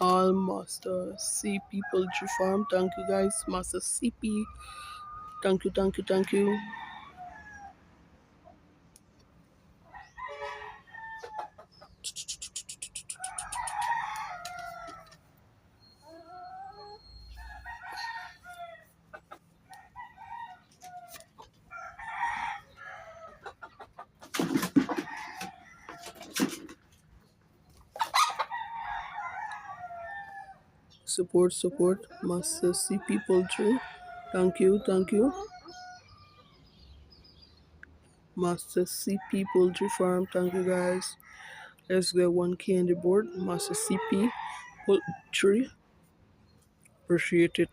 All Master CP Poultry Farm. Thank you guys, Master CP. Thank you, thank you, thank you. Support, Master CP Poultry. Thank you, thank you. Master CP Poultry Farm. Thank you guys. Let's get 1K on the board. Master CP Poultry. Appreciate it.